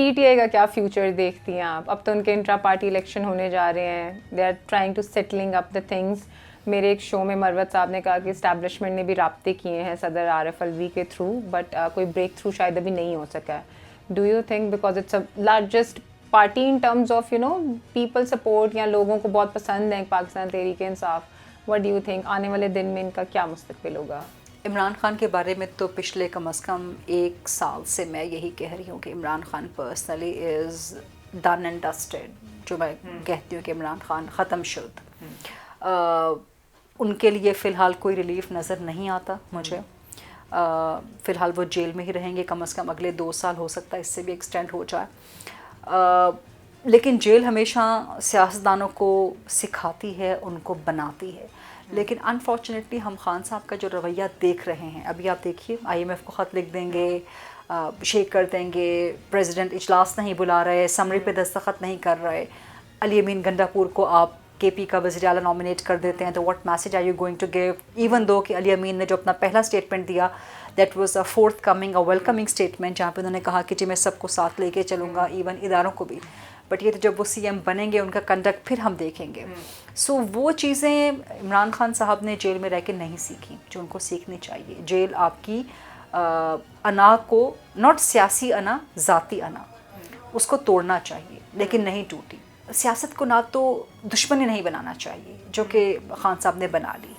P T I کا کیا future دیکھتی ہیں آپ؟ اب تو ان کے انٹرا پارٹی الیکشن ہونے جا رہے ہیں, they are trying to settling up the things. میرے ایک شو میں مروت صاحب نے کہا کہ اسٹیبلشمنٹ نے بھی رابطے کیے ہیں صدر عارف الوی کے تھرو, بٹ کوئی بریک تھرو شاید ابھی نہیں ہو سکا ہے. Do you think because it's a largest party in terms of people support, یا لوگوں کو بہت پسند ہے Pakistan Tehreek Insaf, what do you think آنے والے دن میں ان کا کیا مستقبل ہوگا؟ عمران خان کے بارے میں تو پچھلے کم از کم 1 سال سے میں یہی کہہ رہی ہوں کہ Imran Khan personally is done and dusted. جو میں کہتی ہوں کہ عمران خان ختم شد. ان کے لیے فی الحال کوئی ریلیف نظر نہیں آتا مجھے. فی الحال وہ جیل میں ہی رہیں گے کم از کم اگلے 2 سال, ہو سکتا ہے اس سے بھی ایکسٹینڈ ہو جائے. لیکن جیل ہمیشہ سیاستدانوں کو سکھاتی ہے, ان کو بناتی ہے. لیکن انفارچونیٹلی ہم خان صاحب کا جو رویہ دیکھ رہے ہیں, ابھی آپ دیکھیے آئی ایم ایف کو خط لکھ دیں گے, شیک کر دیں گے, پریزیڈنٹ اجلاس نہیں بلا رہے, سمری پہ دستخط نہیں کر رہے, علی امین گنڈا پور کو آپ کے پی کا وزیر اعلیٰ نامنیٹ کر دیتے ہیں, تو what message are you going to give? Even though Ali Amin نے جو اپنا پہلا اسٹیٹمنٹ دیا that was a forthcoming, a welcoming statement, جہاں پہ انہوں نے کہا کہ جی میں سب کو ساتھ لے کے چلوں گا, ایون اداروں کو بھی. بٹ یہ تو جب وہ سی ایم بنیں گے ان کا کنڈکٹ پھر ہم دیکھیں گے. سو وہ چیزیں عمران خان صاحب نے جیل میں رہ کے نہیں سیکھیں جو ان کو سیکھنی چاہیے. جیل آپ کی انا کو, ناٹ سیاسی انا, ذاتی انا, اس کو توڑنا چاہیے, لیکن نہیں ٹوٹی. سیاست کو نہ تو دشمنی نہیں بنانا چاہیے جو کہ خان صاحب نے بنا لی.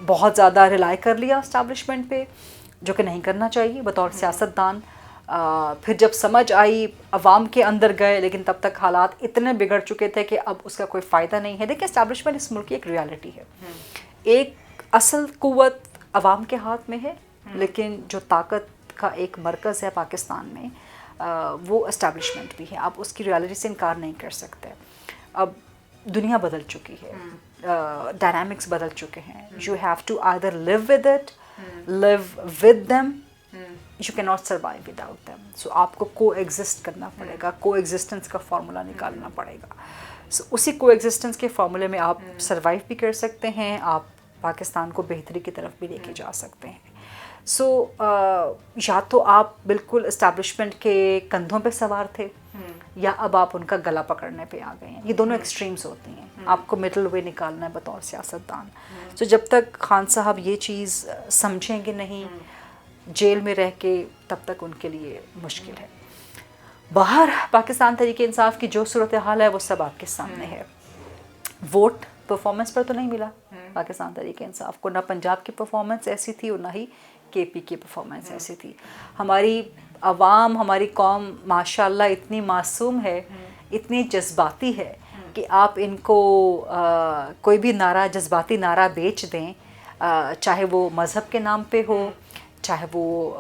بہت زیادہ ریلائی کر لیا اسٹیبلشمنٹ پہ, جو کہ نہیں کرنا چاہیے بطور سیاستدان. پھر جب سمجھ آئی عوام کے اندر گئے, لیکن تب تک حالات اتنے بگڑ چکے تھے کہ اب اس کا کوئی فائدہ نہیں ہے. دیکھیں اسٹیبلشمنٹ اس ملک کی ایک ریالٹی ہے. ایک اصل قوت عوام کے ہاتھ میں ہے, لیکن جو طاقت کا ایک مرکز ہے پاکستان میں وہ اسٹیبلشمنٹ بھی ہے. آپ اس کی ریالٹی سے انکار نہیں کر سکتے. اب دنیا بدل چکی ہے, ڈائنامکس بدل چکے ہیں. You have to either live with it, live with them, you can not survive without them. So آپ کو کو ایگزسٹ کرنا پڑے گا, کو ایگزسٹنس کا فارمولا نکالنا پڑے گا. سو اسی کو ایگزسٹنس کے فارمولے میں آپ سروائیو بھی کر سکتے ہیں, آپ پاکستان کو بہتری کی طرف بھی لے کے جا سکتے ہیں. سو یا تو آپ بالکل اسٹیبلشمنٹ کے کندھوں پہ سوار تھے, یا اب آپ ان کا گلا پکڑنے پہ آ گئے ہیں. یہ دونوں ایکسٹریمز ہوتی ہیں, آپ کو مڈل وے نکالنا ہے بطور سیاستدان. سو جب تک خان صاحب یہ چیز سمجھیں گے نہیں جیل میں رہ کے, تب تک ان کے لیے مشکل ہے. باہر پاکستان تحریک انصاف کی جو صورتحال ہے وہ سب آپ کے سامنے ہے. ووٹ پرفارمنس پر تو نہیں ملا پاکستان تحریک انصاف کو, نہ پنجاب کی پرفارمنس ایسی تھی اور نہ ہی کے پی کی پرفارمنس ایسی تھی. ہماری عوام, ہماری قوم ماشاء اللہ اتنی معصوم ہے, اتنی جذباتی ہے کہ آپ ان کو کوئی بھی نعرہ, جذباتی نعرہ بیچ دیں, چاہے وہ مذہب کے نام پہ ہو, چاہے وہ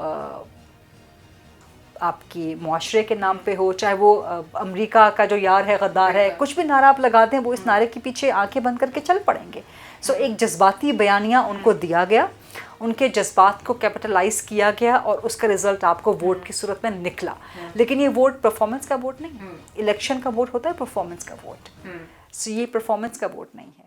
آپ کی معاشرے کے نام پہ ہو, چاہے وہ امریکہ کا جو یار ہے غدار ہے, کچھ بھی نعرہ آپ لگا دیں وہ اس نعرے کے پیچھے آنکھیں بند کر کے چل پڑیں گے. سو ایک جذباتی بیانیہ ان کو دیا گیا, ان کے جذبات کو کیپٹلائز کیا گیا, اور اس کا رزلٹ آپ کو ووٹ کی صورت میں نکلا. لیکن یہ ووٹ پرفارمنس کا ووٹ نہیں, الیکشن کا ووٹ ہوتا ہے پرفارمنس کا ووٹ. سو یہ پرفارمنس کا ووٹ نہیں ہے.